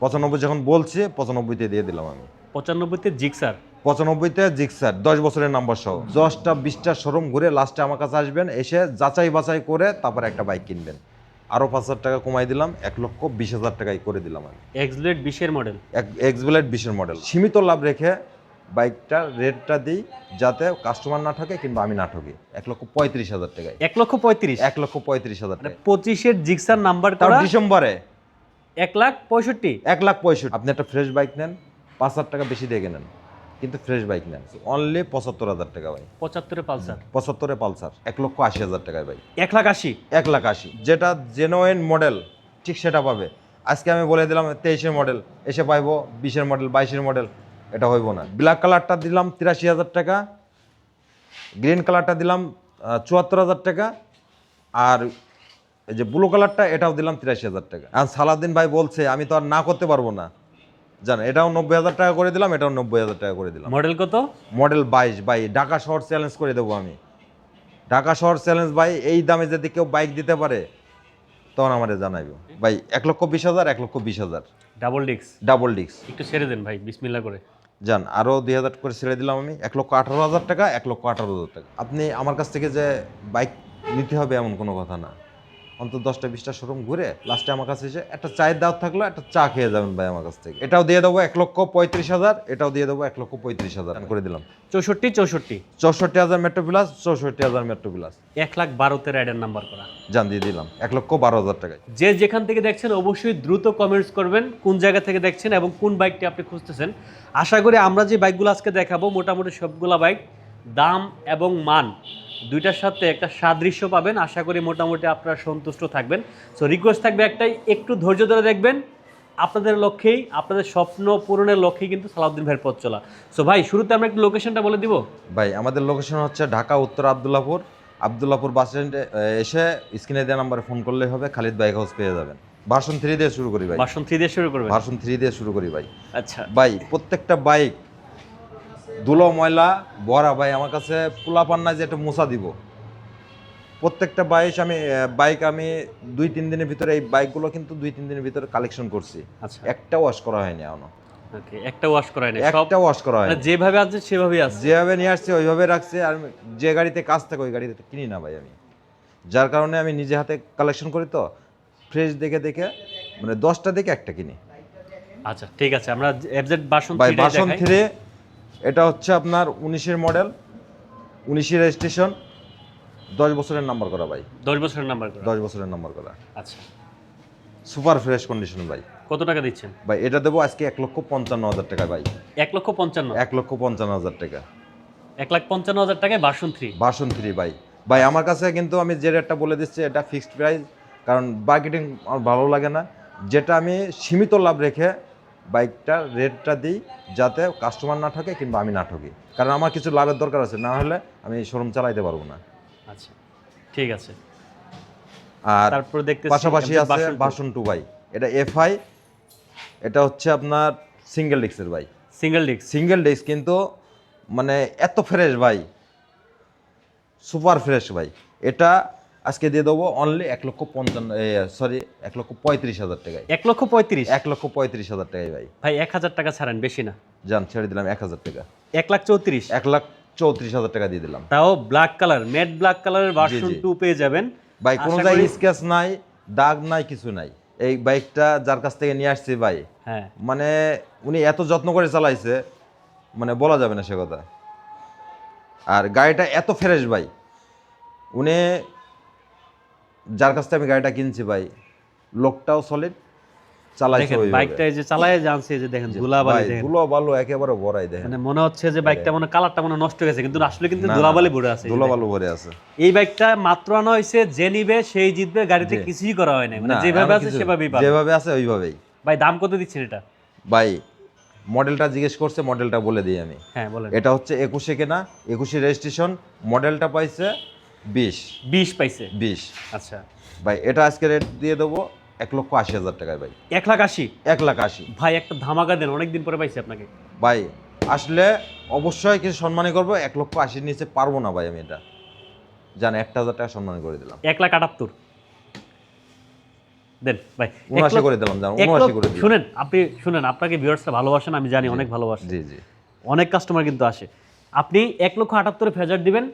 95 যখন বলছি 95-তে দিয়ে দিলাম আমি। 95-তে জিক্সার। 95-তে জিক্সার 10 বছরের নাম্বার সহ 10টা 20টা শোরুম ঘুরে লাস্টে আমার কাছে আসবেন, এসে যাচাই বাছাই করে তারপর একটা বাইক কিনবেন। আরও 5,000 টাকা কমাই দিলাম, 1,20,000 টাকায় করে দিলাম আমি। এক্সব্লেড 20-এর মডেল। এক্সব্লেড 20-এর মডেল। সীমিত লাভ রেখে বাইকটার রেটটা দিই যাতে কাস্টমার না ঠকে কিংবা আমি না ঠকি। 1,35,000 টাকায়। 1,35,000। 1,35,000 টাকা। 25-এর জিক্সার নাম্বার তাও করা ডিসেম্বরে 1,65,000। 1,65,000। আপনি একটা ফ্রেশ বাইক নেন, 5,000 টাকা বেশি দিয়ে কেনেন, কিন্তু ফ্রেশ বাইক নেন অনলি 75,000 টাকা ভাই। 75-এ পালসার। 75-এ পালসার 1,80,000 টাকায় ভাই। 1,80,000। 1,80,000 যেটা জেনুইন মডেল ঠিক সেটা পাবে। আজকে আমি বলে দিলাম 23-এর মডেল, এসে পাইবো 20-এর মডেল 22-এর মডেল, এটা হইব না। ব্ল্যাক কালারটা দিলাম 83,000 টাকা, গ্রিন কালারটা দিলাম 74,000 টাকা, আর এই যে ব্লু কালারটা এটাও দিলাম 83,000 টাকা। আর সালাউদ্দিন ভাই বলছে আমি তো আর না করতে পারবো না, জান এটাও 90,000 টাকা করে দিলাম, এটাও 90,000 টাকা করে দিলাম। মডেল কত? মডেল 22 ভাই। ঢাকা শহর চ্যালেঞ্জ করে দেবো আমি। ঢাকা শহর চ্যালেঞ্জ ভাই, এই দামে যদি কেউ বাইক দিতে পারে তখন আমাদের জানাইব ভাই। 1,20,000, 1,20,000 ডাবল ডিক্স। ডাবল ডিক্স। একটু ছেড়ে দেন ভাই বিসমিল্লাহ করে। যান আরও 2,000 করে ছেড়ে দিলাম আমি। 1,18,000 টাকা, 1,18,000 টাকা। আপনি আমার কাছ থেকে যে বাইক নিতে হবে এমন কোনো কথা না। অন্তত 10টা 20টা শোরুম ঘুরে লাস্টে আমার কাছে এসে একটা চায়ের দাওয়াত থাকলো, একটা চা খেয়ে যাবেন ভাই আমার কাছ থেকে। এটাও দিয়ে দেবো 1,35,000, এটাও দিয়ে দেবো 1,35,000 করে দিলাম। 64 মেট্রো প্লাস, 64,000 মেট্রো প্লাস। 1,12,তে রাইডার নাম্বার করা। যান দিয়ে দিলাম 1,12,000 টাকায়। যে যেখান থেকে দেখছেন অবশ্যই দ্রুত কমেন্টস করবেন কোন জায়গা থেকে দেখছেন এবং কোন বাইকটি আপনি খুঁজতেছেন। আশা করি আমরা যে বাইকগুলো আজকে দেখাবো মোটামুটি সবগুলা বাইক দাম এবং মান দুইটার সাথে একটা সাদৃশ্য পাবেন। আশা করি মোটামুটি আপনারা সন্তুষ্ট থাকবেন। সো রিকোয়েস্ট থাকবে একটাই, একটু ধৈর্য ধরে দেখবেন। আপনাদের লক্ষ্যেই, আপনাদের স্বপ্ন পূরণের লক্ষ্যেই কিন্তু সালাউদ্দিন ভাইয়ের পথ চলা। সো ভাই শুরুতে আমরা একটু লোকেশনটা বলে দিব। ভাই আমাদের লোকেশন হচ্ছে ঢাকা উত্তর আবদুল্লাপুর বাস স্ট্যান্ডে এসে স্ক্রিনে দেওয়া নাম্বারে ফোন করলেই হবে, খালিদ বাইক হাউস পেয়ে যাবেন। ভার্সন 3 দিয়ে শুরু করি ভাই। ভার্সন 3 দিয়ে শুরু করবেন? ভার্সন 3 দিয়ে শুরু করি ভাই। আচ্ছা ভাই প্রত্যেকটা বাইক ধুলো ময়লা ভরা ভাই। আমার কাছে পোলাপান নাই যে একটা মোছা দিব। প্রত্যেকটা বাইক আমি 2-3 দিনের ভিতরে, এই বাইকগুলো কিন্তু 2-3 দিনের ভিতরে কালেকশন করছি। আচ্ছা একটা ওয়াশ করা হয়নি এখনো। ওকে, একটা ওয়াশ করায় না, সব একটা ওয়াশ করা হয়নি। যেভাবে আছে সেভাবেই আছে। যেভাবে নিয়ে আসছে ওইভাবে রাখছে। আর যে গাড়িতে কাজ থাকে ওই গাড়িতে কিনি না ভাই আমি, যার কারণে আমি নিজে হাতে কালেকশন করি। তো ফ্রেশ দেখে দেখে মানে 10টা দেখে একটা কিনি। আচ্ছা ঠিক আছে, আমরা এফজেড ভার্সন ভাই 3 ভার্সন দেখাই। 3 এটা হচ্ছে আপনার 19-এর মডেল, 19-এর রেজিস্ট্রেশন, 10 বছরের নাম্বার করা ভাই। 10 বছরের নাম্বার করা। 10 বছরের নাম্বার করা, আচ্ছা সুপার ফ্রেশ কন্ডিশন ভাই। কত টাকা দিচ্ছেন ভাই এটা দেবো আজকে 1,55,000 টাকা ভাই। 1,55,000? 1,55,000 টাকা। 1,55,000 টাকায় ভার্সন 3। ভার্সন 3 ভাই। ভাই আমার কাছে কিন্তু আমি যে রেটটা বলে দিচ্ছি এটা ফিক্সড প্রাইস, কারণ মার্কেটিং আমার ভালো লাগে না। যেটা আমি সীমিত লাভ রেখে বাইকটার রেটটা দিই যাতে কাস্টমার না ঠকে কিংবা আমি না ঠকি, কারণ আমার কিছু লাভের দরকার আছে, না হলে আমি শোরুম চালাইতে পারবো না। আচ্ছা ঠিক আছে। আর তারপর দেখতেছি পাশাপাশি আছে ভার্সন 2 ভাই। এটা এফআই, এটা হচ্ছে আপনার সিঙ্গেল ডিস্কের ভাই। Single disc. সিঙ্গেল ডিস্ক কিন্তু মানে এত ফ্রেশ ভাই, সুপার ফ্রেশ ভাই। এটা আজকে দিয়ে দেবো অনলি 1,35,000 টাকায়। 1,35,000? 1,35,000 টাকায় ভাই। ভাই 1,000 টাকা ছাড়েন, বেশি না। যান ছেড়ে দিলাম 1,000 টাকা। 1,34,000? 1,34,000 টাকা দিয়ে দিলাম। তাও ব্ল্যাক কালার, ম্যাট ব্ল্যাক কালারের ভার্সন 2 পেয়ে যাবেন ভাই। কোনো জায়গায় স্ক্র্যাচ নাই, দাগ নাই, কিছু নাই। এই বাইকটা যার কাছ থেকে নিয়ে আসছি ভাই, হ্যাঁ মানে উনি এত যত্ন করে চালাইছে মানে বলা যাবে না সে কথা। আর গাড়িটা এত ফ্রেশ ভাই, উনি যার কাছ থেকে আমি গাড়িটা কিনছি ভাই, লোকটাও সলিড, চালাইছে ওইভাবে। বাইকটা এই যে চালায় জানছে, যে দেখেন ধুলাবালি, দেখেন ধুলাবালু একেবারে ভরাই, দেখেন মানে মনে হচ্ছে যে বাইকটা মনে কালারটা মনে নষ্ট হয়ে গেছে, কিন্তু আসলে কিন্তু ধুলাবালি ভরে আছে। ধুলাবালু ভরে আছে। এই বাইকটা মাত্র আনা হয়েছে, যে নিবে সেই জিতবে, গাড়িতে কিছুই করা হয় না, মানে যেভাবে আছে সেভাবেই পাবে। যেভাবে আছে ওইভাবেই। ভাই দাম কত দিচ্ছেন এটা? ভাই মডেলটা জিজ্ঞেস করছে, মডেলটা বলে দিই আমি। হ্যাঁ বলেন। এটা হচ্ছে 21-এ কেনা, 21-এ রেজিস্ট্রেশন, মডেলটা পাইছে 20 পাইছে। 20। আচ্ছা ভাই এটা আজকে রেট দিয়ে দেবো 1,80,000 টাকায় ভাই। 1,80,000? 1,80,000 ভাই একটা ধামাকা দেন, অনেকদিন পরে পাইছি আপনাকে। ভাই আসলে অবশ্যই কিছু সম্মানই করবো। 1,80,000 নিচে পারবো না ভাই আমি। এটা জান 1,000 টাকা সম্মান করে দিলাম। 1,78,000? দেন ভাই 79 করে দিলাম, জান 79 করে দিলাম। শুনেন, আপনি শুনেন, আপনাকে ভিউয়ার্সরা ভালোবাসেন, আমি জানি অনেক ভালোবাসেন, জি জি অনেক কাস্টমার কিন্তু আসে। আপনি 1,78,000 ফেজার দিবেন,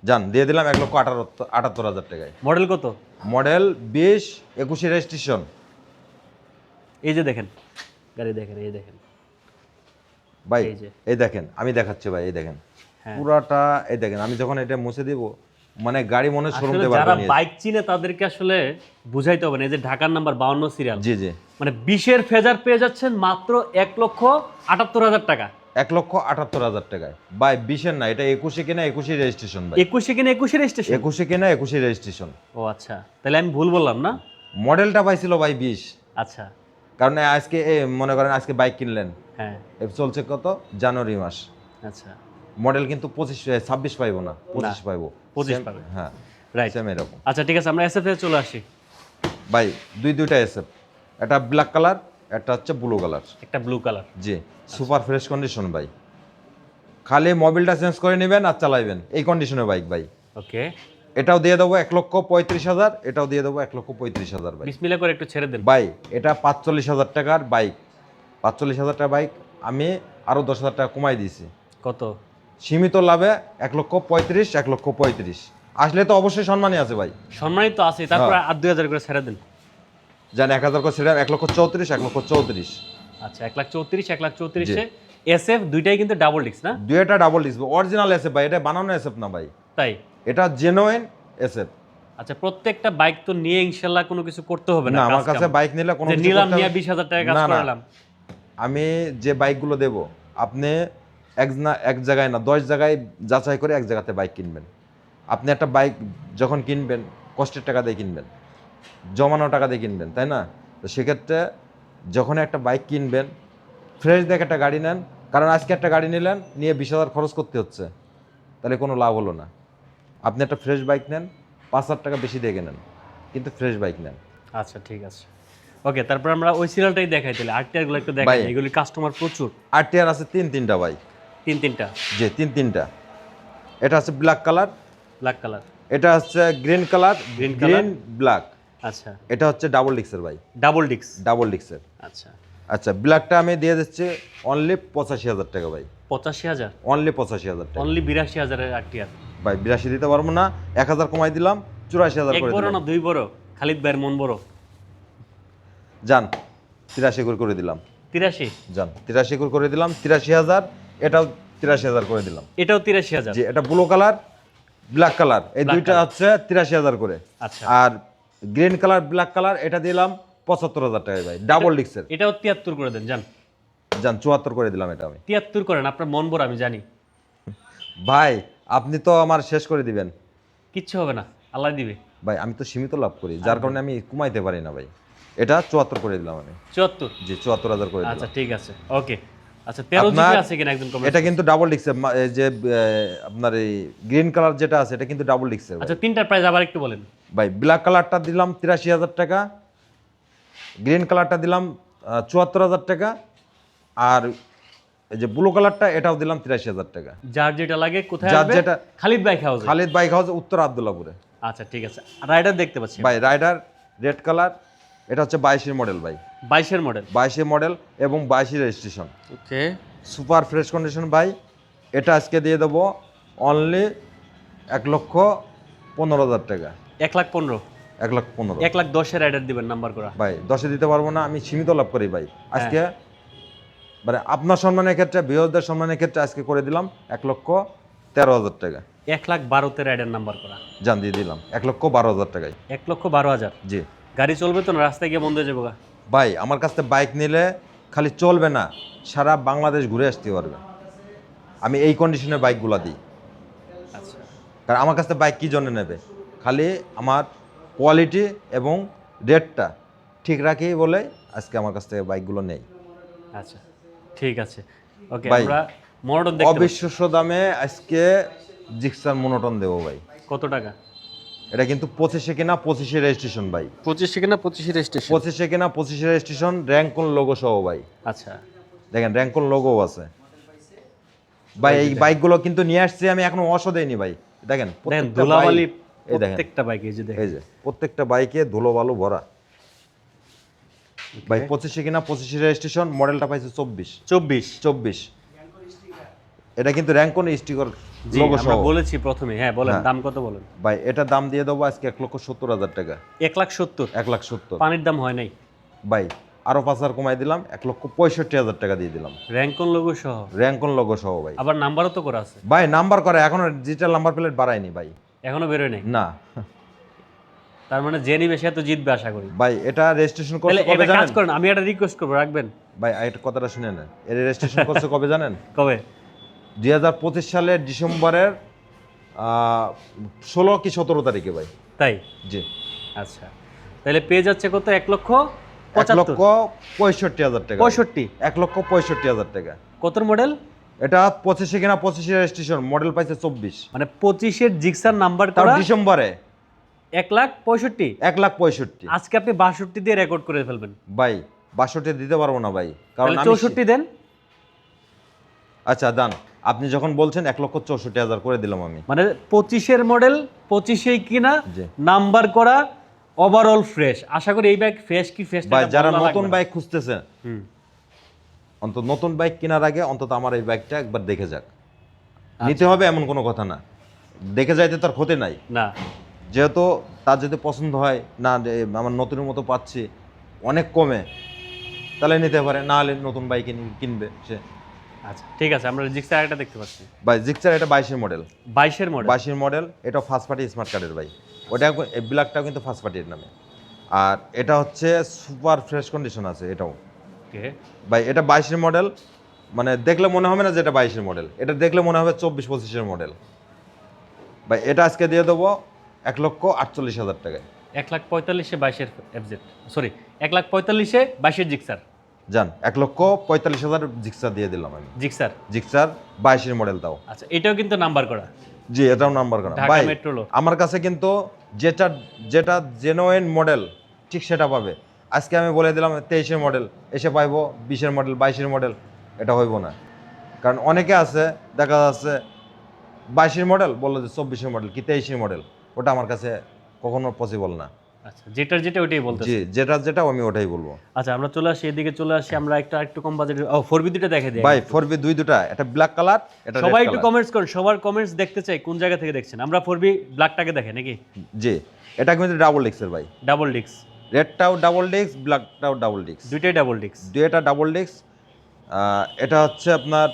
জান দিয়ে দিলাম 1,78,000 টাকায়। মডেল কত? Model 20 21 registration. এই যে দেখেন গাড়ি, দেখেন এই দেখেন ভাই এই যে। এই দেখেন, আমি দেখাচ্ছি ভাই, এই দেখেন হ্যাঁ। পুরাটা, এই দেখেন আমি যখন এটা মুছে দিব মানে গাড়ি মনে শোরুম আসলে থেকে যারা পারবেন। বাইক চিনে তাদেরকে আসলে বুঝাইতে হবে না। এই যে ঢাকার নাম্বার 52 সিরিয়াল, জি জি মানে 20-এর ফেজার পেয়ে যাচ্ছেন মাত্র 1,78,000 টাকা। 1,78,000 টাকায় ভাই। 20-এর না, এটা 21 কেনা 21 রেজিস্ট্রেশন ভাই। 21-এ কিনে 21-এর রেজিস্ট্রেশন। 21 কেনা 21 রেজিস্ট্রেশন। ও আচ্ছা, তাহলে আমি ভুল বললাম না? মডেলটা পাইছিল ভাই 20। আচ্ছা। কারণ আজকে মনে করেন আজকে বাইক কিনলেন, হ্যাঁ। চলছে কত জানুয়ারি মাস, আচ্ছা। মডেল কিন্তু 26 পাইবো না, 25 পাইবো। 25 Same, পাবে। হ্যাঁ রাইট। সেম এরকম। আচ্ছা ঠিক আছে, আমরা এসএফ এ চলে আসি। ভাই দুইটা এসএফ, একটা ব্ল্যাক কালার, একটা হচ্ছে ব্লু কালার। একটা ব্লু কালার। জি সুপার ফ্রেশ কন্ডিশন ভাই। খালি মোবিলটা চেঞ্জ করে নেবেন আর চালাইবেন, এই কন্ডিশনের বাইক ভাই। ওকে। এটাও দিয়ে দেবো 1,35,000, এটাও দিয়ে দেবো 1,35,000 ভাই। বিসমিল্লাহ করে একটু ছেড়ে দেন। ভাই এটা 45,000 টাকার বাইক, 45,000 টাকার বাইক আমি আরও 10,000 টাকা কমাই দিয়েছি। কত? সীমিত লাভে 1,35,000, 1,35,000 আসলে তো অবশ্যই সম্মানই আছে ভাই। সম্মানিত তো আছে, তারপর আর 2,000 করে ছেড়ে দেন। জান 1,000 করে ছেড়ে 1,34,000, 1,34,000। আচ্ছা 1,34,000, 1,34,000-এ এসএফ দুইটাই কিন্তু ডাবল ডিস্ক না? দুইটা ডাবল ডিসপ্লে অরিজিনাল এসএফ ভাই, এটা বানানো এসএফ না ভাই, তাই? এটা জেনুইন এসএফ। আচ্ছা, প্রত্যেকটা বাইক তো নিয়ে ইনশাআল্লাহ কোনো কিছু করতে হবে না। না আমার কাছে বাইক নিলে কোনো কিছু নিলাম, করতে হবে নিয়ে 20,000 টাকা কাজ না, না। করলাম। আমি যে বাইকগুলো দেব আপনি এক জায়গায় না 10 জায়গায় যাচাই করে এক জায়গাতে বাইক কিনবেন। আপনি একটা বাইক যখন কিনবেন কষ্টের টাকা দিয়ে কিনবেন, জমানো টাকা দিয়ে কিনবেন, তাই না? তো সেক্ষেত্রে যখন একটা বাইক কিনবেন ফ্রেশ দেখে একটা গাড়ি নেন। কারণ আজকে একটা গাড়ি নিলেন, নিয়ে 20,000 খরচ করতে হচ্ছে, তাহলে কোনো লাভ হলো না। আপনি একটা ফ্রেশ বাইক নেন, 5,000 টাকা বেশি দিয়ে কেনেন, কিন্তু ফ্রেশ বাইক নেন। আচ্ছা ঠিক আছে, ওকে। তারপর আমরা ওই সিরিয়ালটাই দেখাই, তাহলে আরটিআর গুলো একটু দেখাই, এগুলি কাস্টমার প্রচুর। আরটিআর আছে তিনটা ভাই। তিনটা? জি তিনটা। এটা আছে ব্ল্যাক কালার, ব্ল্যাক কালার। এটা হচ্ছে গ্রিন কালার, গ্রিন ব্ল্যাক। আচ্ছা। এটা হচ্ছে ডাবল ডিক্সের ভাই, ডাবল ডিস্ক। ডাবল ডিক্সের। আচ্ছা। আচ্ছা ব্ল্যাকটা আমি দিয়ে দিচ্ছি অনলি 85,000 টাকা ভাই। 85,000? অনলি 85,000 টাকা অনলি 82,000-এর আরটিআর ভাই। 82 দিতে পারবো না, 1,000 কমাই দিলাম, 84,000 এক করে বড় দিলাম। না দুই বড়? খালিদ ভাইয়ের মন বড়। যান 83 করে দিলাম। 83? যান 83 করে দিলাম, 83,000। এটাও 83,000 করে দিলাম। এটাও 83,000? জি এটা ব্লু কালার, ব্ল্যাক কালার, এই Black দুইটা color। হচ্ছে 83,000 করে। আচ্ছা। আর গ্রিন কালার ব্ল্যাক কালার এটা দিলাম 75,000 টাকায় ভাই, ডাবল ডিক্সের। এটাও 73 করে দেন, যান। যান 74 করে দিলাম এটা আমি। 73 করেন, আপনার মন বড় আমি জানি। ভাই আপনি তো আমার শেষ করে দিবেন। কিচ্ছু হবে না, আল্লাহ দিবে। ভাই আমি তো সীমিত লাভ করি, যার কারণে আমি কমাইতে পারি না ভাই। এটা 74 করে দিলাম আমি। 74? জি 74,000 করে আচ্ছা দিলাম। ঠিক আছে, ওকে। আচ্ছা 13 জিবি আছে কিনা একজন কমেন্ট। এটা কিন্তু ডাবল ডিক্সের, যে আপনার এই গ্রিন কালার যেটা আছে এটা কিন্তু ডাবল ডিক্সের। আচ্ছা তিনটার প্রাইস আবার একটু বলেন। ভাই ব্ল্যাক কালারটা দিলাম 83,000 টাকা, গ্রিন কালারটা দিলাম 74,000 টাকা, আর এই যে ব্লু কালারটা এটাও দিলাম 83,000 টাকা। যার যেটা লাগে কোথায় যার আসবে? যেটা। খালিদ বাইক হাউসে। খালিদ বাইক হাউস, উত্তর আব্দুল্লাহপুরে। আচ্ছা ঠিক আছে, রাইডার দেখতে পাচ্ছি ভাই রাইডার রেড কালার, এটা হচ্ছে 22-এর মডেল ভাই। 22-এর মডেল? 22-এর মডেল এবং 22 রেজিস্ট্রেশন, ওকে। সুপার ফ্রেশ কন্ডিশন ভাই। এটা আজকে দিয়ে দেবো অনলি 1,15,000 টাকা। 1,15,000? 1,15,000। 1,10,000 রাইডার দিবেন নাম্বার করা? ভাই 10-এ দিতে পারবো না, আমি সীমিত লাভ করি ভাই আজকে। মানে আপনার সম্মানের ক্ষেত্রে, বৃহস্পতির সম্মানের ক্ষেত্রে আজকে করে দিলাম 1,13,000 টাকা। 1,12,000 রাইডার নাম্বার করা? জান দিয়ে দিলাম 1,12,000 টাকায়। 1,12,000? জি গাড়ি চলবে তো না, রাস্তায় গিয়ে বন্ধ হয়ে যাবে? ভাই আমার কাছ থেকে বাইক নিলে খালি চলবে না, সারা বাংলাদেশ ঘুরে আসতে পারবে। আমি এই কন্ডিশনের বাইকগুলো দিই। আচ্ছা। কারণ আমার কাছ থেকে বাইক কী জন্য নেবে, খালি আমার কোয়ালিটি এবং রেটটা ঠিক রাখি বলে আজকে আমার কাছ থেকে বাইকগুলো নেই। আচ্ছা ঠিক আছে, ওকে। ভাই, আমরা মনোটন দেখতে পাচ্ছি। অবিশ্বাস্য দামে আজকে জিক্সার মনোটন দেবো ভাই। কত টাকা? এটা কিন্তু 25-এ কেনা 25-এ রেজিস্ট্রেশন ভাই। 25 কিনা 25 রেজিস্ট্রেশন? 25-এ কেনা 25-এ রেজিস্ট্রেশন, র্যাঙ্কন লোগো সহ ভাই। আচ্ছা। দেখেন র্যাঙ্কন লোগো আছে ভাই। এই বাইকগুলো কিন্তু নিয়ে আসছি আমি, এখনো ওয়াশও দেইনি ভাই। দেখেন দেখেন ধুলাবালি এই দেখেন, প্রত্যেকটা বাইকে, এই যে দেখেন। এই যে প্রত্যেকটা বাইকে ধুলো বালু ভরা। ভাই 25-এ কিনা 25-এর রেজিস্ট্রেশন, মডেলটা পাইছে 24। 24। এটা কিন্তু র্যাঙ্কন স্টিকার জি লোগো আমরা সহ। বলেছি প্রথমে, হ্যাঁ বলেন হ্যাঁ। দাম কত বলেন। ভাই এটা দাম দিয়ে দেবো আজকে 1,70,000 টাকা। 1,70,000 1,70,000 পানির দাম হয় নাই। ভাই আরো 5,000 কমাই দিলাম, 1,65,000 টাকা দিয়ে দিলাম, র্যাঙ্কন লোগো সহ, র্যাঙ্কন লোগো সহ ভাই। আবার নাম্বারও তো করা আছে। ভাই নাম্বার করে এখনো ডিজিটাল নাম্বার প্লেট বাড়ায়নি ভাই, এখনো বেরোয় নাই, না। তার মানে যে নিবে সে তো জিতবে আশা করি। ভাই এটা রেজিস্ট্রেশন তাহলে করছে কবে একটা কাজ জানেন? করেন, আমি একটা রিকোয়েস্ট করবো, রাখবেন। ভাই এটা কথাটা শুনে নেন, এর রেজিস্ট্রেশন করছে কবে জানেন? কবে? 2025 সালের ডিসেম্বরের 16 কি 17 তারিখে ভাই। তাই? জি। আচ্ছা, তাহলে পেয়ে যাচ্ছে কত? 1,75,000। 1,65,000 টাকা। 65? 1,65,000 টাকা। কতর মডেল? এটা 25-এ কিনা 25-এর রেজিস্ট্রেশন, মডেল পাইছে 24। মানে 25-এর জিক্সার নাম্বার তাও করা, ডিসেম্বরে 1,65,000। 1,65,000। আজকে আপনি 62 দিয়ে রেকর্ড করে ফেলবেন। ভাই 62 দিতে পারবো না ভাই, কারণ তাহলে আমি 64 দেন। আচ্ছা দান, আপনি যখন বলছেন 1,64,000 করে দিলাম আমি। মানে 25-এর মডেল, 25-এই কিনা, জি। নাম্বার করা, ওভারঅল ফ্রেশ। আশা করি এই বাইক ফ্রেশ কি ফ্রেশ ভাই যারা নতুন বাইক খুঁজতেছেন, হুম, অন্তত নতুন বাইক কেনার আগে অন্তত আমার এই বাইকটা একবার দেখে যাক। নিতে হবে এমন কোনো কথা না, দেখে যাইতে তার ক্ষতি নাই। না যেহেতু তার যদি পছন্দ হয় না যে আমার নতুনের মতো পাচ্ছি অনেক কমে, তাহলে নিতে পারে, না হলে নতুন বাইক কিনবে সে। আচ্ছা ঠিক আছে, আমরা জিক্সার একটা দেখতে পাচ্ছি। ভাই জিক্সার এটা 22-এর মডেল। 22-এর মডেল? 22-এর মডেল, এটা ফার্স্ট পার্টি স্মার্ট কার্ডের ভাই। ওটা এই ব্ল্যাকটাও কিন্তু ফার্স্ট পার্টির নামে। আর এটা হচ্ছে সুপার ফ্রেশ কন্ডিশন আছে এটাও। ওকে ভাই এটা 22-এর মডেল, মানে দেখলে মনে হবে না যে এটা 22-এর মডেল, এটা দেখলে মনে হবে 24-25-এর মডেল। ভাই এটা আজকে দিয়ে দেবো 1,48,000 টাকায়। 1,45,000-এ 22-এর এফজেড, সরি 1,45,000-এ 22-এর জিক্সার। যান 1,45,000 জিক্সার দিয়ে দিলাম আমি। জিক্সার জিক্সার 22-এর মডেল তাও। আচ্ছা, এটাও কিন্তু নাম্বার করা। জি এটাও নাম্বার করা ঢাকা ভাই। মেট্রো লো। আমার কাছে কিন্তু যেটা যেটা জেনুইন মডেল ঠিক সেটা পাবে। আজকে আমি বলে দিলাম 23-এর মডেল, এসে পাইবো 20-এর মডেল, 22-এর মডেল, এটা হইব না। কারণ অনেকে আছে দেখা যাচ্ছে 22-এর মডেল বললো যে 24-এর মডেল কি 23-এর মডেল, ওটা আমার কাছে কখনো পসিবল না। আচ্ছা, যেটার যেটা ওইটাই বলতে। জি যেটা যেটা আমি ওটাই বলবো। আচ্ছা আমরা চলে আসি, এদিকে চলে আসি, আমরা একটু কম বাজেটের 4B দুটো দেখে দিই ভাই 4B দুটা, এটা ব্ল্যাক কালার, এটা সবাই রেড একটু কালার। কমেন্টস করুন, সবার কমেন্টস দেখতে চাই কোন জায়গা থেকে দেখছেন। আমরা 4B ব্ল্যাকটাকে দেখে নাকি? জি এটা কিন্তু ডাবল ডিস্কের ভাই, ডাবল ডিক্স, রেডটাও ডাবল ডিস্ক, ব্ল্যাকটাও ডাবল ডিস্ক, দুইটাই ডাবল ডিক্স। দুইটা ডাবল ডিস্ক। এটা হচ্ছে আপনার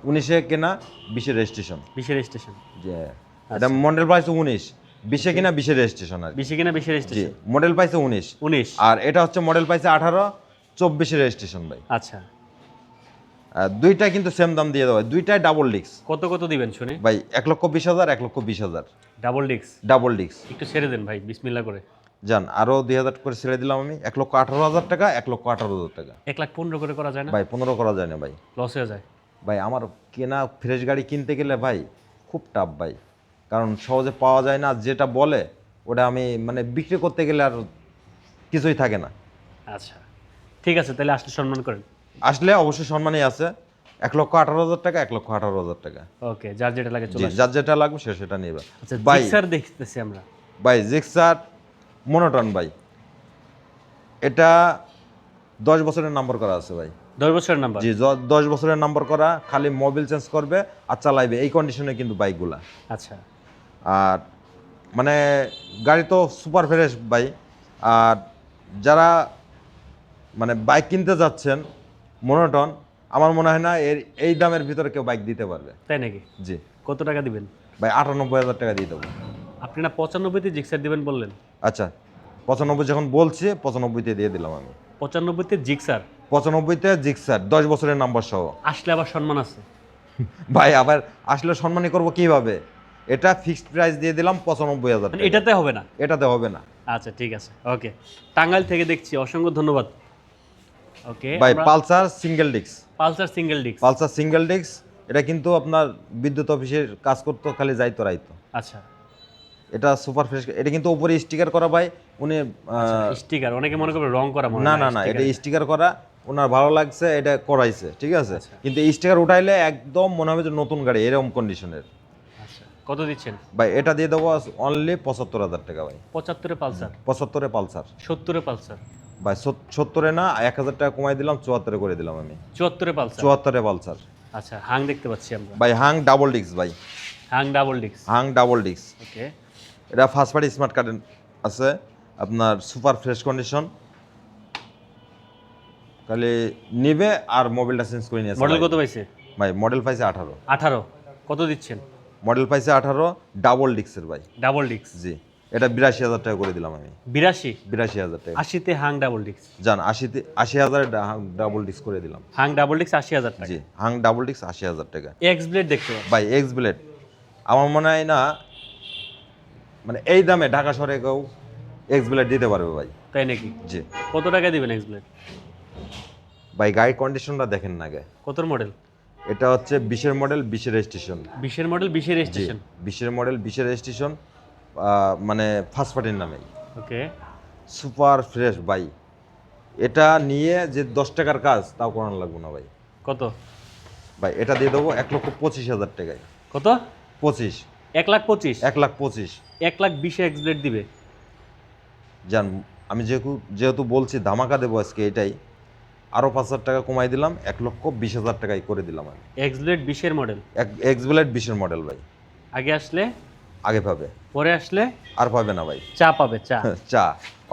19-এ কেনা, 20-এর রেজিস্ট্রেশন। 20-এর রেজিস্ট্রেশন? যে এটা মডেল পাইছে 19, 20-এ কিনা 20-এর রেজিস্ট্রেশন আর 20-এ কিনা 20-এর জি রেজিস্ট্রেশন? মডেল পাইছে 19। 19। আর এটা হচ্ছে মডেল পাইছে 18, 24-এর রেজিস্ট্রেশন ভাই। আচ্ছা দুইটা কিন্তু সেম দাম দিয়ে দেওয়া, দুইটাই ডাবল ডিস্ক। কত কত দিবেন শুনি ভাই 1,20,000, 1,20,000 ডাবল ডিক্স? Double disc. একটু ছেড়ে দেন ভাই বিসমিল্লাহ করে। যান আরো 2,000 করে ছেড়ে দিলাম আমি, 1,18,000 টাকা, 1,18,000 টাকা। 1,15,000 করে করা যায় না? ভাই 15 করা যায় না ভাই। লস হয়ে যায় ভাই আমার কেনা ফ্রেশ গাড়ি কিনতে গেলে ভাই খুব টাফ ভাই, কারণ সহজে পাওয়া যায় না, যেটা বলে ওটা আমি মানে বিক্রি করতে গেলে আর কিছুই থাকে না। আচ্ছা ঠিক আছে, তাহলে আসলে সম্মান করেন। আসলে অবশ্যই সম্মানই আছে, 1,18,000 টাকা, 1,18,000 টাকা। ওকে, যার যেটা লাগে জি চলে আসে। যার যেটা লাগবে সে সেটা নেবে। আচ্ছা ভাই জিক্সার দেখতেছি আমরা। ভাই জিক্সার মনোটন ভাই, এটা 10 বছরের নাম্বার করা আছে ভাই। 10 বছরের নাম্বার? জি 10 বছরের নাম্বার করা, খালি মোবিল চেঞ্জ করবে আর চালাইবে, এই কন্ডিশনে কিন্তু বাইকগুলা। আচ্ছা আর মানে গাড়ি তো সুপার ফ্রেশ ভাই। আর যারা মানে বাইক কিনতে যাচ্ছেন মনোটন, আমার মনে হয় না এই দামের ভিতরে কেউ বাইক দিতে পারবে। তাই নাকি? জি কত টাকা দিবেন ভাই? 98,000 টাকা দিয়ে দেবো। আপনি না 95-তে জিক্সার দিবেন বললেন? আচ্ছা 95 যখন বলছি 95-তে দিয়ে দিলাম আমি। 95-তে জিক্সার? 95-তে জিক্সার 10 বছরের নাম্বার সহ। আসলে আবার সম্মান আছে ভাই আবার আসলে সম্মানই করবো কিভাবে? এটা ফিক্সড প্রাইস দিয়ে দিলাম 95,000 মানে টাকা। এটাতে হবে না? এটাতে হবে না। আচ্ছা ঠিক আছে, ওকে। টাঙ্গাইল থেকে দেখছি, অসংখ্য ধন্যবাদ। ওকে ভাই Pulsar single disc, Pulsar single ডিক্স? পালসার সিঙ্গেল ডিস্ক, এটা কিন্তু আপনার বিদ্যুৎ অফিসের কাজ করতো, খালি যাইতো রাইতো। আচ্ছা এটা সুপার ফ্রেশ, এটা কিন্তু উপরে স্টিকার করা ভাই। উনি স্টিকার অনেকে মনে করবে রং করা, মনে না হয় না না, এটা স্টিকার করা, ওনার ভালো লাগছে এটা করাইছে, ঠিক আছে। কিন্তু এই স্টিকার উঠাইলে একদম মনে হবে যে নতুন গাড়ি, এরকম কন্ডিশনের। আচ্ছা কত দিচ্ছেন? ভাই এটা দিয়ে দেবো অনলি 75,000 টাকা ভাই। 75-এ পালসার, 75-এ পালসার 70-এ পালসার, ভাই। 70-এ না, 1,000 টাকা কমাই দিলাম, 74-এ করে দিলাম আমি। 74-এ পালসার। 74-এ পালসার আচ্ছা, হাং দেখতে পাচ্ছি আমরা। ভাই। হাং ডাবল ডিস্ক ভাই, হাং ডাবল ডিস্ক। হাং ডাবল ডিস্ক। ওকে, এটা ফার্স্ট পার্টি স্মার্ট কার্ড আছে আপনার, সুপার ফ্রেশ কন্ডিশন। খালি নিবে আর মোবাইলটা চেঞ্জ করে নিয়েছে। মডেল কত পাইছে ভাই মডেল পাইছে 18। 18। কত দিচ্ছেন? মডেল পাইছে 18, ডাবল ডিস্কের ভাই। Double disc. জি, এটা 82,000 টাকা করে দিলাম আমি। 82? 82,000 টাকা। 80-তে হাং ডাবল ডিস্ক। জান 80,000 ডাবল ডিস্ক করে দিলাম। হাং ডাবল ডিস্ক 80,000 টাকা। জি, হাং ডাবল ডিস্ক 80,000 টাকা। এক্স ব্লেড দেখতে পাচ্ছি ভাই এক্স ব্লেড আমার মনে হয় না মানে এই দামে ঢাকা শহরে কেউ এক্স ব্লেড দিতে পারবে ভাই। তাই নাকি? জি কত টাকা দিবেন এক্স ব্লেড? ভাই গাড়ির কন্ডিশনটা দেখেন না আগে। কতর মডেল? এটা হচ্ছে 20-এর মডেল, 20-এর রেজিস্ট্রেশন। 20-এর মডেল, 20-এর জি, রেজিস্ট্রেশন। 20-এর মডেল, 20-এর রেজিস্ট্রেশন, মানে ফার্স্ট পার্টির নামেই। ওকে, সুপার ফ্রেশ ভাই। এটা নিয়ে যে 10 টাকার কাজ তাও করানো লাগবে না ভাই। কত ভাই এটা দিয়ে দেবো 1,25,000 টাকায়। কত? 25, 1,25,000? 1,25,000। 1,20,000 এক্স ব্লেড দিবে? জান আমি যেহেতু বলছি ধামাকা দেবো আজকে, এটাই আরও 5,000 টাকা কমাই দিলাম, 1,20,000 টাকায় করে দিলাম আমি। এক্স ব্লেড 20-এর মডেল, এক্স ব্লেড 20-এর মডেল ভাই। আগে আসলে আগে পাবে, পরে আসলে আর পাবে না ভাই। চা পাবে, চা। চা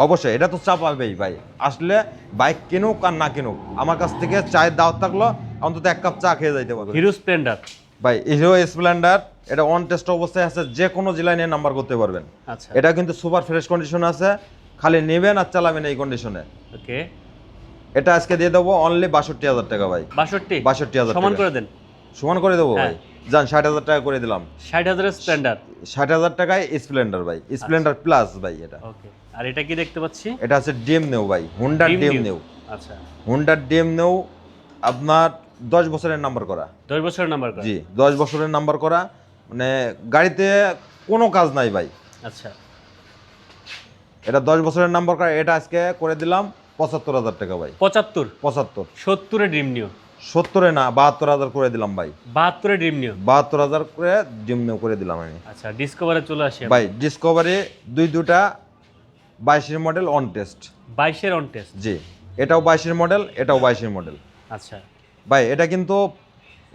অবশ্যই, এটা তো চা পাবেই ভাই। আসলে বাইক কিনুক আর না কিনুক, আমার কাছ থেকে চায়ের দাওয়াত থাকলো, অন্তত 1 কাপ চা খেয়ে যাইতে পারবে। হিরো স্প্লেন্ডার ভাই হিরো স্প্লেন্ডার, এটা অন টেস্ট অবস্থায় আছে, যে কোনো জেলায় নিয়ে নাম্বার করতে পারবেন। আচ্ছা, এটা কিন্তু সুপার ফ্রেশ কন্ডিশন আছে, খালি নেবেন আর চালাবেন এই কন্ডিশনে। ওকে। এটা আজকে দিয়ে দেবো অনলি 62,000 টাকা ভাই। 62? 62,000 সমান টাকা। করে দেন। সমান করে দেবো ভাই। যান 60,000 টাকা করে দিলাম। 60,000 স্প্লেন্ডার। 60,000 টাকায় স্প্লেন্ডার ভাই, স্প্লেন্ডার প্লাস ভাই এটা। ওকে, আর এটা কি দেখতে পাচ্ছি? এটা আছে ডিএম নেও ভাই, হুন্ডার Dream ডিএম New। নেও। আচ্ছা, হুন্ডার ডিএম নেও আপনার 10 বছরের নাম্বার করা। 10 বছরের নাম্বার করা? জি 10 বছরের নাম্বার করা, মানে গাড়িতে কোনো কাজ নাই ভাই। আচ্ছা, এটা 10 বছরের নাম্বার করা। এটা আজকে করে দিলাম 75,000 টাকা ভাই। 75? 75, 70-এ ড্রিম নিউ? 70-এ না, 72,000 করে দিলাম ভাই। 72-এ ড্রিম নিউ? 72,000 করে ডিএম নেও করে দিলাম আমি। আচ্ছা, ডিসকভারে চলে আসি ভাই ডিসকভারি দুটা 22-এর মডেল অন টেস্ট। 22-এর অন টেস্ট? জি, এটাও 22-এর মডেল, এটাও 22-এর মডেল। আচ্ছা ভাই এটা কিন্তু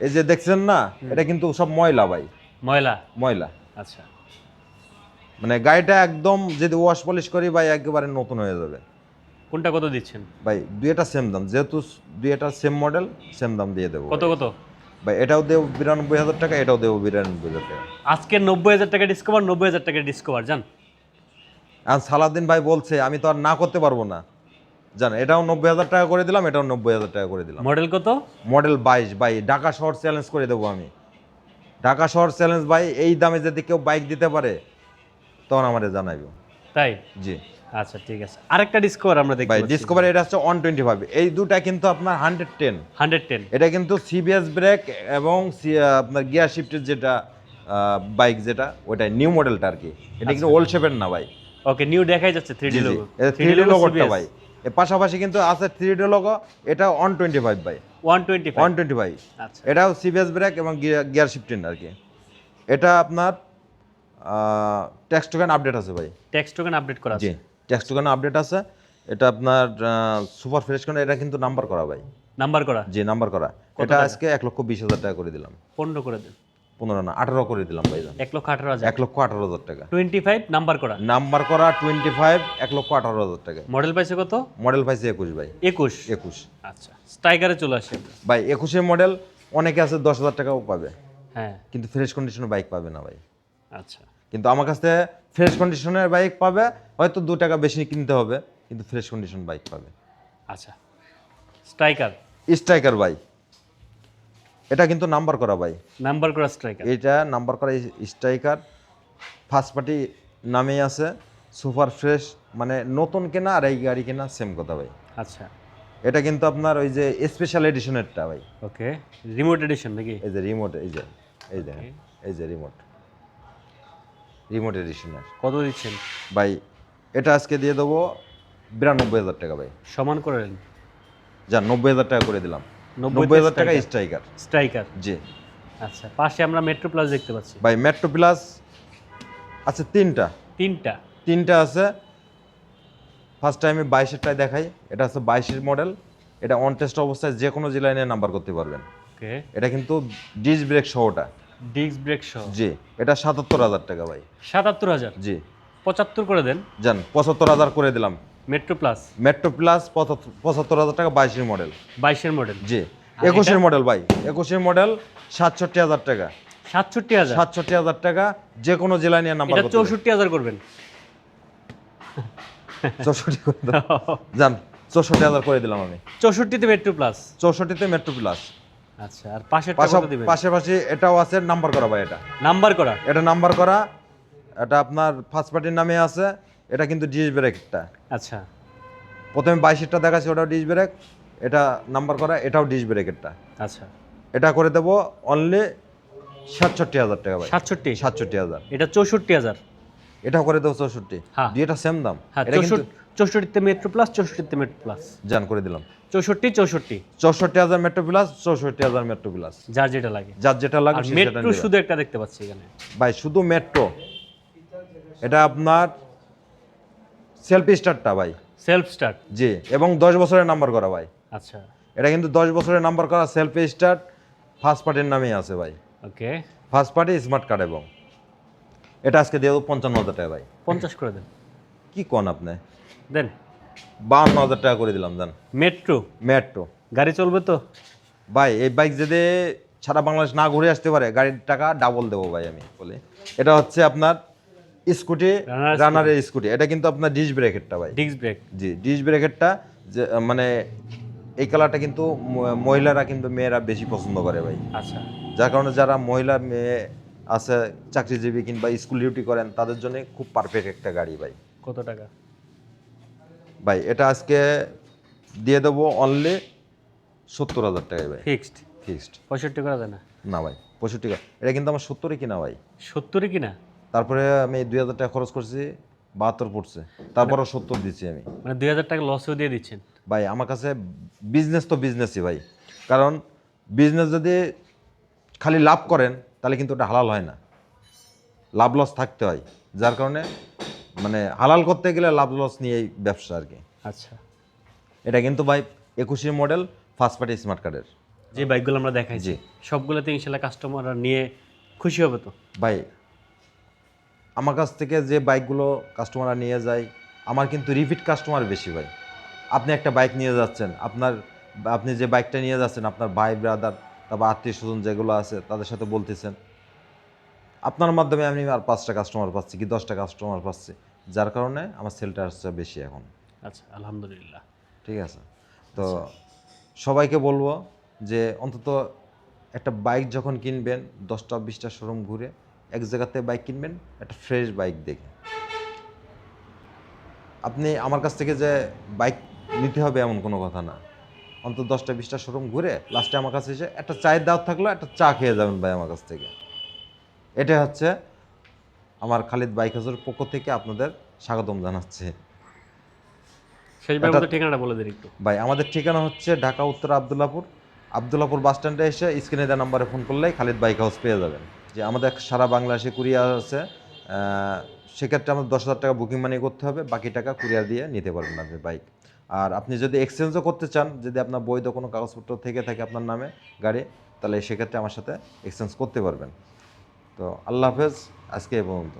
এই যে দেখছেন না, এটা কিন্তু সব ময়লা ভাই, ময়লা? ময়লা। আচ্ছা, মানে গাড়িটা একদম যদি ওয়াশ পলিশ করি ভাই একেবারে নতুন হয়ে যাবে। কোনটা কত দিচ্ছেন? ভাই দুইটা সেম দাম, যেহেতু দুইটা সেম মডেল, সেম দাম দিয়ে দেবো। কত কত? ভাই এটাও দেবো 92,000 টাকা, এটাও দেবো 92,000 টাকা। আজকে 90,000 টাকা ডিসকভার, 90,000 টাকা ডিসকভার জান। আর সালাদিন ভাই বলছে, আমি তো আর না করতে পারবো না জান। এটাও 90,000 টাকা করে দিলাম, এটাও 90,000 টাকা করে দিলাম। মডেল কত? মডেল 22 ভাই। ঢাকা শহর চ্যালেঞ্জ করে দেবো আমি, ঢাকা শহর চ্যালেঞ্জ ভাই। এই দামে যদি কেউ বাইক দিতে পারে তখন আমাদের জানাইব। তাই? জি আচ্ছা, ঠিক আছে। আরেকটা ডিসকভার আমরা দেখব ভাই। ডিসকভার এটা হচ্ছে 125। এই দুটা কিন্তু আপনার 110। 110? এটা কিন্তু সিবিএস ব্রেক এবং আপনার গিয়ার শিফটের যেটা বাইক, যেটা ওইটা নিউ মডেলটা আর কি। এটা কিন্তু ওল্ড শেপের না ভাই। ওকে, নিউ দেখাই যাচ্ছে 3D লোগো। এটা 3D লোগোটা ভাই। এর পাশাপাশি কিন্তু আছে 3D লোগো। এটা 125 ভাই। 125? 125। আচ্ছা, এটাও সিবিএস ব্রেক এবং গিয়ার শিফটিং আর কি। এটা আপনার ট্যাক্স টোকেন আপডেট আছে ভাই। ট্যাক্স টোকেন আপডেট করা জি, আছে? ট্যাক্স টোকেন আপডেট আছে। এটা আপনার সুপার ফ্রেশ করে, এটা কিন্তু নাম্বার করা ভাই। নাম্বার করা? জি নাম্বার করা। এটা আজকে 1,20,000 টাকা করে দিলাম। 15 করে দেন। 15 না 18 করে দিলাম ভাই। 1,18,000? 1,18,000 টাকা। 25 নাম্বার করা? নাম্বার করা 25, 1,18,000 টাকা। মডেল পাইছে কত? মডেল পাইছে 21 ভাই। 21? 21 আচ্ছা, স্ট্রাইকারে চলে আসে ভাই। 21-এর মডেল অনেকে আছে 10,000 টাকাও পাবে, হ্যাঁ। কিন্তু ফ্রেশ কন্ডিশনের বাইক পাবে না ভাই। আচ্ছা, কিন্তু আমার কাছ থেকে ফ্রেশ কন্ডিশনের বাইক পাবে, হয়তো 2 টাকা বেশি কিনতে হবে, কিন্তু ফ্রেশ কন্ডিশন বাইক পাবে। আচ্ছা, স্ট্রাইকার? স্ট্রাইকার ভাই, এটা কিন্তু নাম্বার করা ভাই। নাম্বার করা স্ট্রাইকার? এটা নাম্বার করা স্ট্রাইকার, ফার্স্ট পার্টি নামেই আছে। সুপার ফ্রেশ, মানে নতুন কেনা আর এই গাড়ি কেনা সেম কথা ভাই। আচ্ছা, এটা কিন্তু আপনার ওই যে স্পেশাল এডিশনেরটা ভাই। ওকে, রিমোট এডিশন নাকি? এই যে রিমোট, এই যে এই যে রিমোট এডিশনের। কত দিচ্ছেন ভাই এটা আজকে দিয়ে দেবো 92,000 টাকা ভাই। সমান করেন? যা 90,000 টাকা করে দিলাম। 90,000 90,000 টাকা স্ট্রাইকার। স্ট্রাইকার? জি। আচ্ছা, পাশে আমরা মেট্রো প্লাস দেখতে পাচ্ছি। ভাই মেট্রো প্লাস আছে তিনটা তিনটা আছে। ফার্স্ট টাইমে 22-এরটাই দেখাই। এটা হচ্ছে 22-এর মডেল। এটা অন টেস্ট অবস্থায় যে কোনো জেলায় নিয়ে নাম্বার করতে পারবেন। ওকে, এটা কিন্তু ডিস্ক ব্রেক সহটা। ডিস্ক ব্রেক সহ। জি, এটা 77,000 টাকা ভাই। 77,000, জি 75 করে দেন। যান 75,000 করে দিলাম। মেট্রো প্লাস মেট্রো প্লাস 75,000 টাকা 22-এর মডেল। 22-এর মডেল। জি আর 21-এর এটা? মডেল ভাই, 21-এর মডেল 67,000 টাকা। 67,000, 67,000 টাকা যে কোনো জেলায় নিয়ে নাম্বার এটা করতে পারবেন। 64,000 করবেন। 64 করে দাও। যান 64,000 করে দিলাম আমি। 64তে মেট্রো প্লাস। 64-তে মেট্রো প্লাস। আচ্ছা, আর পাশেরটা কত দিবেন? পাশাপাশি এটাও আছে নাম্বার করা ভাই। নাম্বার করা। এটা নাম্বার করা। এটা আপনার ফার্স্ট পার্টির নামে আছে। এটা কিন্তু ডিস ব্রেকটা। আচ্ছা, প্রথমে 22-এরটা দেখাচ্ছি, ওটাও ডিস ব্রেক। এটা নাম্বার করা, এটাও ডিস ব্রেকেরটা। আচ্ছা, এটা করে দেবো অনলি 67,000 টাকা ভাই। 67, 67,000। এটা 64,000। এটাও করে দেবো 64। হ্যাঁ। দুইটা সেম দাম। হ্যাঁ, এটা কিন্তু 64তে মেট্রো প্লাস, 64তে মেট্রো প্লাস। জান করে দিলাম। 64 64,000 মেট্রো প্লাস, 64,000 মেট্রো প্লাস। যার যেটা লাগে। যার যেটা লাগে আর সে সেটা মেট্রো নেবে। শুধু একটা দেখতে পাচ্ছি এখানে। ভাই শুধু মেট্রো। এটা আপনার সেলফ স্টার্টটা ভাই। Self start. জি, এবং 10 বছরের নাম্বার করা ভাই। আচ্ছা, এটা কিন্তু 10 বছরের নাম্বার করা সেলফ স্টার্ট, ফার্স্ট পার্টির নামেই আছে ভাই। ওকে, ফার্স্ট পার্টি স্মার্ট কার্ড। এবং এটা আজকে দিয়ে দেবো 55,000 টাকা ভাই। 50 করে দেন। কি কোন আপনি? দেন। 52,000 টাকা করে দিলাম। জান মেট্রো মেট্রো। গাড়ি চলবে তো? ভাই এই বাইক যদি সারা বাংলাদেশ না ঘুরে আসতে পারে, গাড়ির টাকা ডাবল দেবো ভাই আমি বলি। এটা হচ্ছে আপনার স্কুটি, Runner রানারের স্কুটি। এটা কিন্তু আপনার ডিস্ক ব্রেকেরটা ভাই। Disc brake. জি ডিস্ক ব্রেকেরটা। যে মানে এই কালারটা কিন্তু মহিলারা কিন্তু মেয়েরা বেশি পছন্দ করে ভাই। আচ্ছা, যার কারণে যারা মহিলা মেয়ে আছে, চাকরিজীবী কিংবা স্কুল ডিউটি করেন, তাদের জন্য খুব পারফেক্ট একটা গাড়ি ভাই। কত টাকা? ভাই এটা আজকে দিয়ে দেবো অনলি 70,000 টাকায় ভাই। ফিক্সড। ফিক্সড। 65 করা যায় না? না ভাই 65 টাকা। এটা কিন্তু আমার 70-এ কিনা ভাই। 70 কিনা? তারপরে আমি 2,000 টাকা খরচ করছি, 72 পড়ছে। তারপরও 70 দিচ্ছি আমি। মানে 2,000 টাকা লসেও দিয়ে দিচ্ছেন? ভাই আমার কাছে বিজনেস তো বিজনেসই ভাই। কারণ বিজনেস যদি খালি লাভ করেন তাহলে কিন্তু ওটা হালাল হয় না, লাভ লস থাকতে হয়। যার কারণে মানে হালাল করতে গেলে লাভ লস নিয়েই ব্যবসা আর কি। আচ্ছা, এটা কিন্তু ভাই 21-এর মডেল, ফার্স্ট পার্টি স্মার্ট কার্ডের। যে বাইকগুলো আমরা দেখাইছি জি। সবগুলোতে ইনশাল্লাহ কাস্টমাররা নিয়ে খুশি হবে তো? ভাই আমার কাছ থেকে যে বাইকগুলো কাস্টমাররা নিয়ে যায়, আমার কিন্তু রিপিট কাস্টমার বেশি ভাই। আপনি একটা বাইক নিয়ে যাচ্ছেন, আপনি যে বাইকটা নিয়ে যাচ্ছেন আপনার ভাই ব্রাদার, তারপর আত্মীয় স্বজন যেগুলো আছে তাদের সাথে বলতেছেন, আপনার মাধ্যমে আমি আর 5টা কাস্টমার পাচ্ছি কি 10টা কাস্টমার পাচ্ছি। যার কারণে আমার সেলটা আসছে বেশি এখন। আচ্ছা, আলহামদুলিল্লাহ। ঠিক আছে। তো সবাইকে বলবো যে অন্তত একটা বাইক যখন কিনবেন 10টা-20টা শোরুম ঘুরে এক জায়গাতে বাইক কিনবেন, একটা ফ্রেশ বাইক দেখে। আপনি আমার কাছ থেকে যে বাইক নিতে হবে এমন কোনো কথা না। অন্তত 10টা-20টা শোরুম ঘুরে লাস্টে আমার কাছে এসে একটা চায়ের দাওয়াত থাকলো, একটা চা খেয়ে যাবেন ভাই আমার কাছ থেকে। এটা হচ্ছে আমার খালিদ বাইক হাউসের পক্ষ থেকে আপনাদের স্বাগতম জানাচ্ছে। শেষবার মতো ঠিকানাটা বলে দিন একটু। ভাই আমাদের ঠিকানা হচ্ছে ঢাকা উত্তর আবদুল্লাপুর বাস স্ট্যান্ডে এসে স্ক্রিনে দেওয়া নাম্বারে ফোন করলেই খালিদ বাইক হাউস পেয়ে যাবেন। যে আমাদের সারা বাংলাদেশে কুরিয়ার আছে, সেক্ষেত্রে আমাদের 10,000 টাকা বুকিং মানি করতে হবে, বাকি টাকা কুরিয়ার দিয়ে নিতে পারবেন আপনি বাইক। আর আপনি যদি এক্সচেঞ্জও করতে চান, যদি আপনার বৈধ কোনো কাগজপত্র থেকে থাকে আপনার নামে গাড়ি, তাহলে সেক্ষেত্রে আমার সাথে এক্সচেঞ্জ করতে পারবেন। তো আল্লাহ হাফেজ, আজকে এই পর্যন্ত।